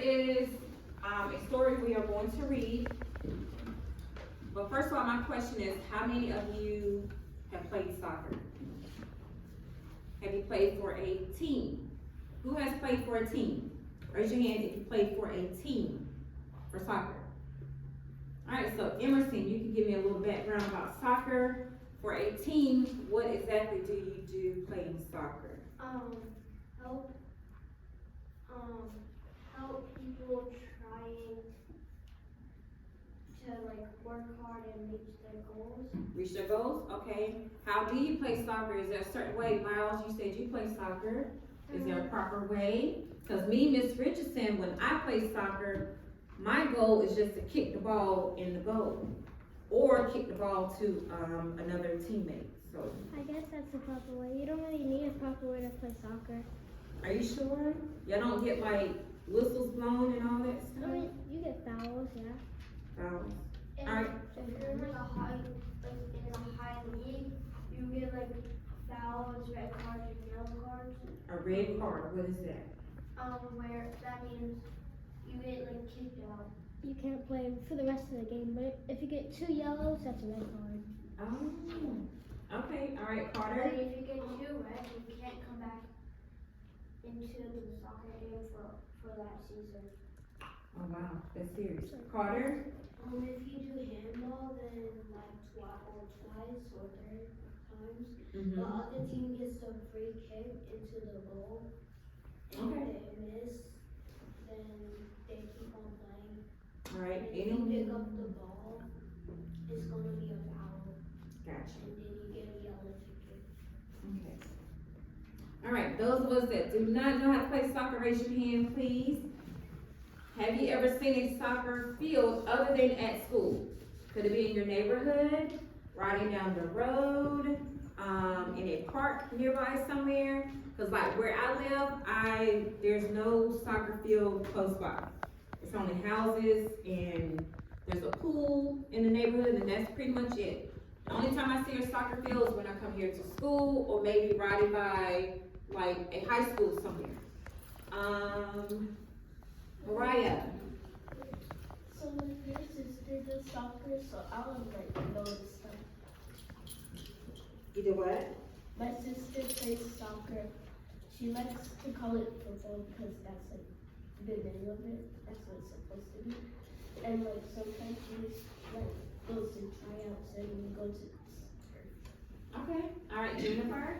is a story we are going to read. But first of all, my question is, how many of you have played soccer? Have you played for a team? Who has played for a team? Raise your hand if you played for a team for soccer. All right, so Emerson, you can give me a little background about soccer. For a team, what exactly do you do playing soccer? Help people trying to like work hard and reach their goals. Reach their goals? Okay. How do you play soccer? Is there a certain way? Miles, you said you play soccer. Is there a proper way? Because me, Miss Richardson, when I play soccer, my goal is just to kick the ball in the goal. Or kick the ball to another teammate. So I guess that's the proper way. You don't really need a proper way to play soccer. are you sure? Y'all don't get like whistles blown and all that I stuff? mean, you get fouls, yeah. Fouls. And Alright. if you're in like in a high league, you get like fouls, red cards, and yellow cards. A red card, what is that? Where that means you get like kicked out. You can't play for the rest of the game, but if you get 2 yellows, that's a red card. Oh. Okay, alright, But Carter. if you get 2 red, you can't come back into the soccer game for that season. Oh wow, that's serious. Carter? If you do handball, then like twice or 3 times, the other team gets a free kick into the goal. And Okay. if they miss, then they keep on playing. Alright, And if you any? pick up the ball, it's gonna be a foul, Gotcha. and then you get a yellow ticket. Okay. Alright, those of us that do not know how to play soccer, raise your hand, please. Have you ever seen a soccer field other than at school? Could it be in your neighborhood, riding down the road, in a park nearby somewhere? Cause like where I live, there's no soccer field close by. It's only houses and there's a pool in the neighborhood and that's pretty much it. The only time I see a soccer field is when I come here to school or maybe riding by like a high school somewhere. Mariah. So like your sister does soccer, so I would like know this stuff. You do what? My sister plays soccer. She likes to call it football because that's like the name of it. That's what it's supposed to be. And like sometimes she just like goes to tryouts and we go to soccer. Okay, alright, Jennifer.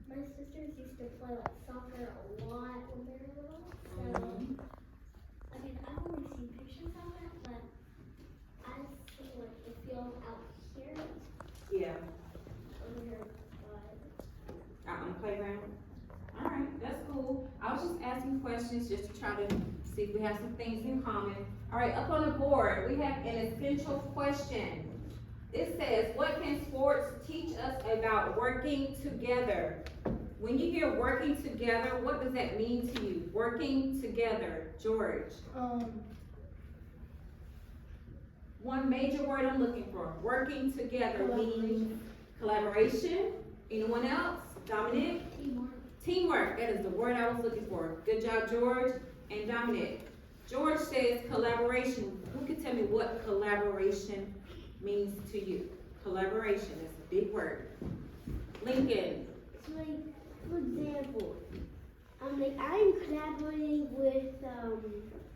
My sisters used to play like soccer a lot when they were little. So, I mean, I don't really see pictures of it, but I see like the field out here, Yeah, over here, out on the playground. Alright, that's cool. I was just asking questions just to try to see if we have some things in common. Alright, up on the board, we have an essential question. It says, what can sports teach us about working together? When you hear working together, what does that mean to you? Working together, George. One major word I'm looking for. Working together means collaboration. Anyone else? Dominic? Teamwork. Teamwork. That is the word I was looking for. Good job, George and Dominic. George says collaboration. Who can tell me what collaboration means to you? Collaboration is a big word. Lincoln. So like, for example, like I'm collaborating with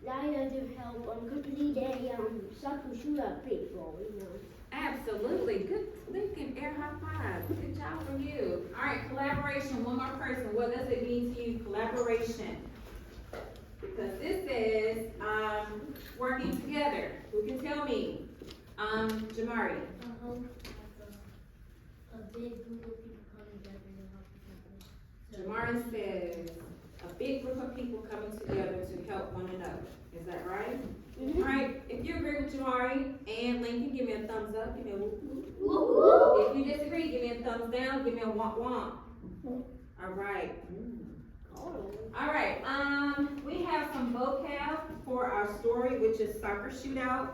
Lila to help complete a soccer shootout baseball, you know. Absolutely. Good. Lincoln, air high five. Good job from you. All right, collaboration. One more person. What does it mean to you? Collaboration. Because this is working together. Who can tell me? Jamari. A big group of people coming together to help each other. Jamari says a big group of people coming together to help one another. Is that right? All right. If you agree with Jamari and Lincoln, give me a thumbs up. Give me a whoop whoop. If you disagree, give me a thumbs down. Give me a womp womp. All right. All right. We have some vocab for our story, which is soccer shootout.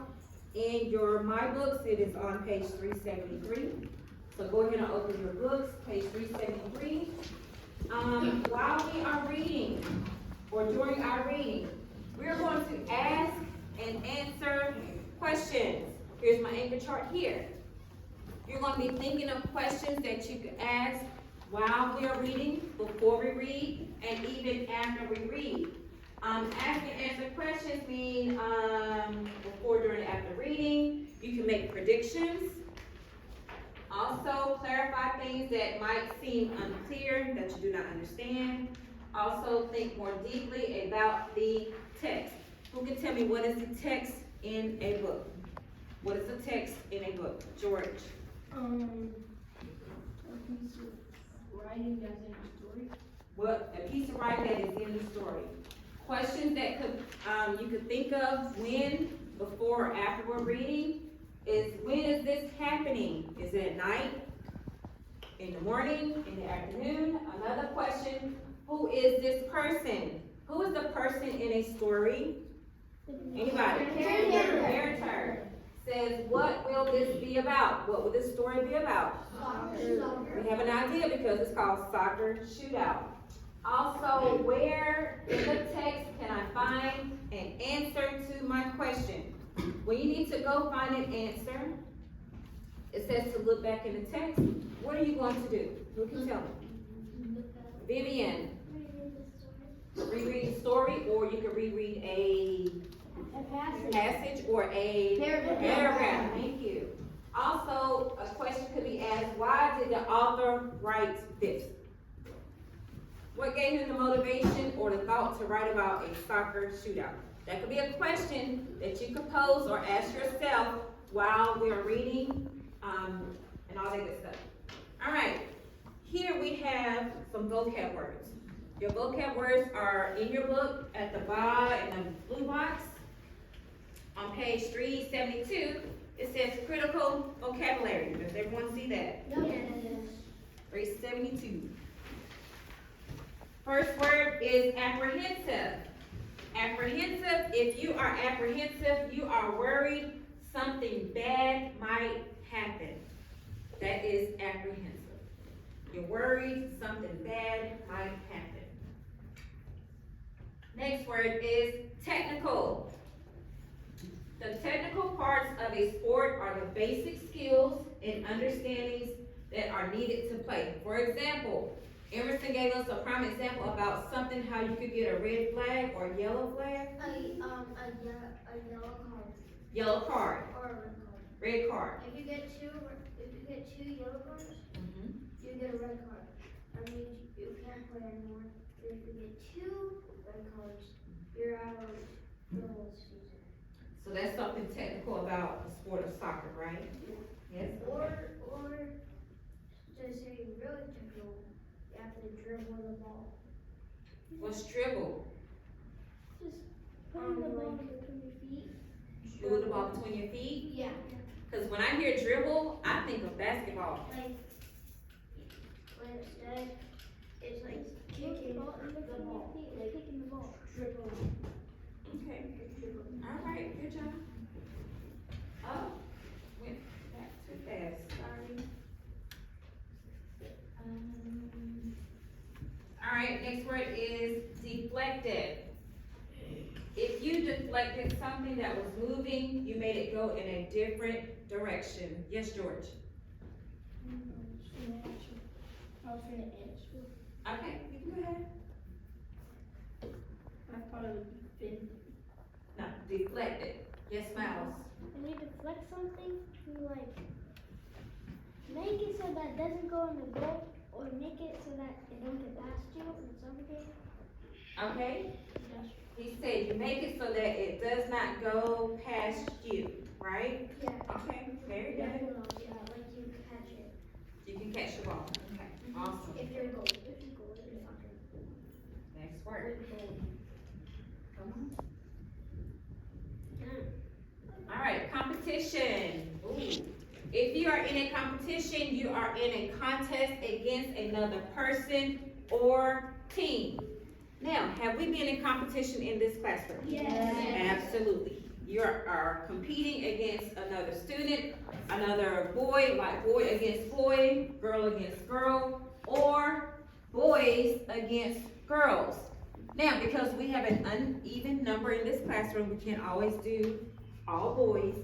In your My Books, it is on page 373. So go ahead and open your books, page 373. While we are reading, or during our reading, we're going to ask and answer questions. Here's my anchor chart here. You're going to be thinking of questions that you could ask while we are reading, before we read, and even after we read. Ask and answer questions mean before, during, after reading. You can make predictions. Also, clarify things that might seem unclear, that you do not understand. Also, think more deeply about the text. Who can tell me what is the text in a book? What is the text in a book? George. A piece of writing that's in the story. What, a piece of writing that is in the story. Questions that could you could think of when, before, or after we're reading is, when is this happening? Is it at night? In the morning? In the afternoon? Another question, who is this person? Who is the person in a story? Anybody? Narrator. Says, what will this be about? What will this story be about? We have an idea because it's called Soccer Shootout. Also, where in the text can I find an answer to my question? When you need to go find an answer, it says to look back in the text. What are you going to do? Who can tell me? Vivian. Reread the story, or you can reread a passage or a paragraph. Thank you. Also, a question could be asked, why did the author write this? What gave him the motivation or the thought to write about a soccer shootout? That could be a question that you could pose or ask yourself while we're reading, and all that good stuff. All right, here we have some vocab words. Your vocab words are in your book at the bottom in the blue box. On page 372, it says critical vocabulary. Does everyone see that? Yes. 372. First word is apprehensive. Apprehensive, if you are apprehensive, you are worried something bad might happen. That is apprehensive. You're worried something bad might happen. Next word is technical. The technical parts of a sport are the basic skills and understandings that are needed to play. For example, Emerson gave us a prime example about something, how you could get a red flag or yellow flag. A yellow card. Yellow card, Or a red card. red card. If you get two yellow cards, you get a red card. That means you can't play anymore. If you get two red cards, you're out of the whole season. So that's something technical about the sport of soccer, right? Yes? Or to say really technical, you have to dribble the ball. What's dribble? Putting the ball between your feet. Move the ball between your feet? Yeah. Because when I hear dribble, I think of basketball. Like, when instead, it's like kicking the ball. Like, kicking the ball. Dribble. Okay. All right, good job. Oh, went back too fast, sorry. All right, next word is deflected. If you deflected something that was moving, you made it go in a different direction. Yes, George? I was gonna answer. Okay, you can go ahead. I thought it would be been. No, deflected. Yes, Miles? When you deflect something, you like make it so that it doesn't go in the goal, or make it so that it don't get past you and it's over there. Okay? He said you make it so that it does not go past you, right? Yeah. Okay, very Yeah, good. like you catch it. You can catch the ball. Okay, awesome. If you're a goal, if you goal in soccer. Next word. Come on. All right, competition. Ooh. If you are in a competition, you are in a contest against another person or team. Now, have we been in competition in this classroom? Yes. Absolutely. You are competing against another student, another boy, like boy against boy, girl against girl, or boys against girls. Now, because we have an uneven number in this classroom, we can't always do all boys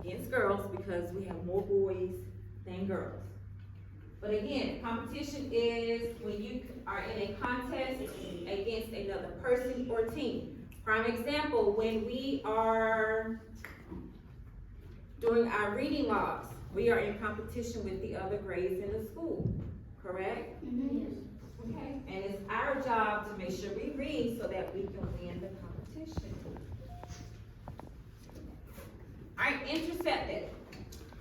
against girls because we have more boys than girls. But again, competition is when you are in a contest against another person or team. Prime example, when we are doing our reading logs, we are in competition with the other grades in the school, correct? Okay, and it's our job to make sure we read so that we can win the competition. Alright, intercepted.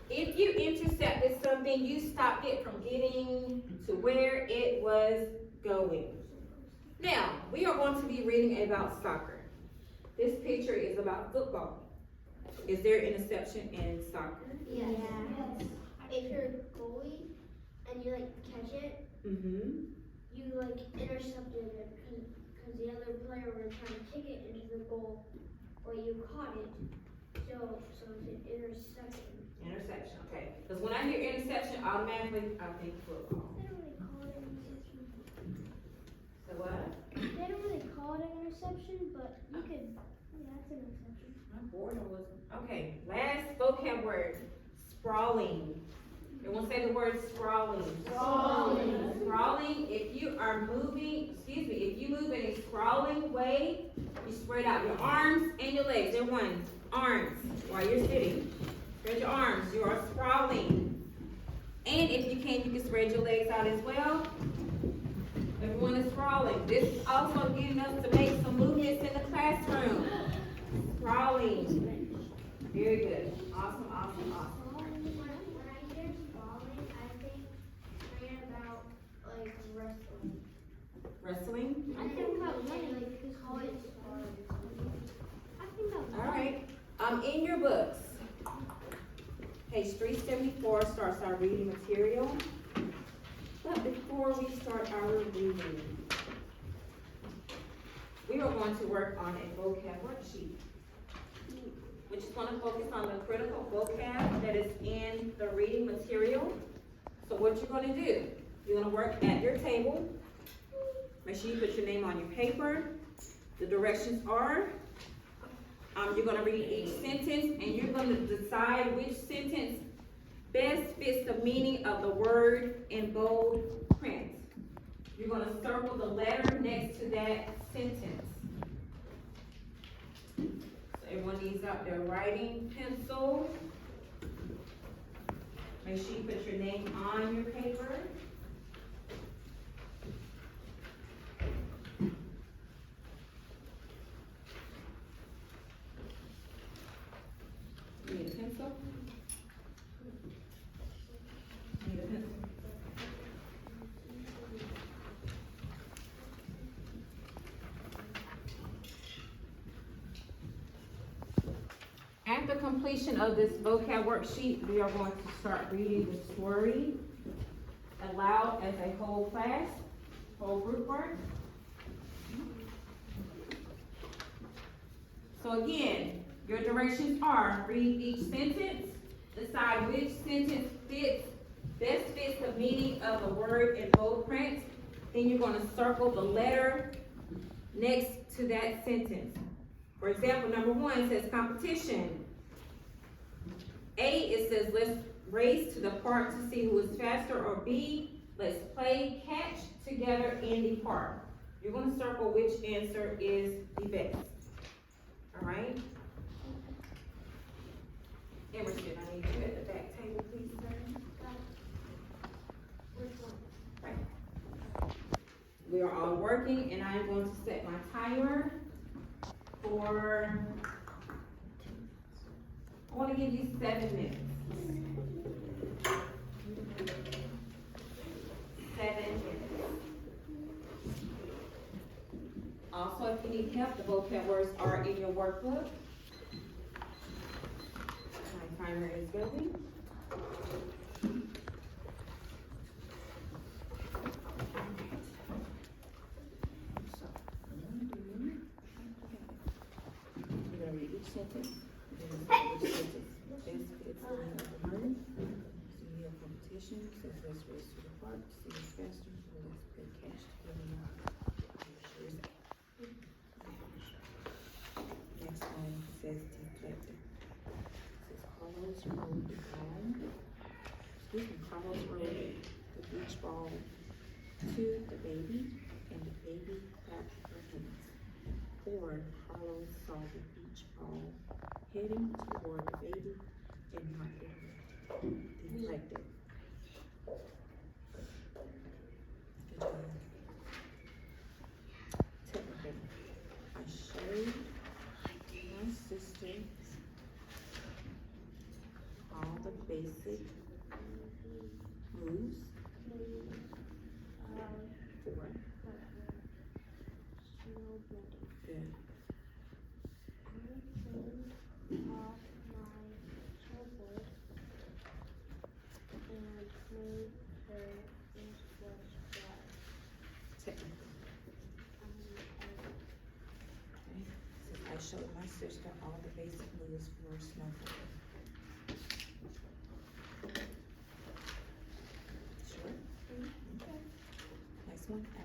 If you intercepted something, you stopped it from getting to where it was going. Now, we are going to be reading about soccer. This picture is about football. Is there interception in soccer? Yeah. If you're a goalie and you like catch it, Mm-hmm. you like intercepted it because the other player was trying to kick it into the goal, but you caught it. So it's an interception. Interception, okay. Because when I hear interception, automatically I think football. They don't really call it an interception. So what? They don't really call it an interception, but you could. Yeah, it's an interception. My board was, okay, last vocab word, sprawling. Everyone say the word sprawling. Sprawling. Sprawling, if you are moving, if you move in a sprawling way, you spread out your arms and your legs. Everyone, arms, while you're sitting. Spread your arms, you are sprawling. And if you can spread your legs out as well. Everyone is sprawling. This is also getting us to make some movements in the classroom. Sprawling. Very good. Awesome. When I hear sprawling, I think about like wrestling. Wrestling? I think about like call it sprawling. I think about. All right. In your books, page 374 starts our reading material. But before we start our reading, we are going to work on a vocab worksheet, which is going to focus on the critical vocab that is in the reading material. So what you're going to do, you're going to work at your table. Make sure you put your name on your paper. The directions are, you're going to read each sentence and you're going to decide which sentence best fits the meaning of the word in bold print. You're going to circle the letter next to that sentence. So everyone needs out their writing pencil. Make sure you put your name on your paper. You need a pencil? Need a pencil? After completion of this vocab worksheet, we are going to start reading the story aloud as a whole class, whole group work. So again, your directions are read each sentence, decide which sentence best fits the meaning of the word in bold print. Then you're going to circle the letter next to that sentence. For example, number 1 says competition. A, it says let's race to the park to see who is faster, or B, let's play catch together in the park. You're going to circle which answer is the best. All right? Emerson, I need you at the back table, please, sir. Right. We are all working, and I'm going to set my timer for, I want to give you 7 minutes. 7 minutes. Also, if you need help, the vocab words are in your workbook. My timer is going. You're gonna read each sentence. Which sentence best fits the meaning of the word. So you have competition, says let's race to the park, see who's faster, so let's play catch together. Sure is that. effective. Says Carlos rode the ball, Carlos rode the beach ball to the baby, and the baby clapped her hands. Or Carlos saw the beach ball heading toward the baby and knocked it away. Deflected. Good job. Technical. I showed my sister all the basic moves for good. Technical. Okay. So I showed my sister all the basic moves for snowboarding. Sure? Okay. Next one.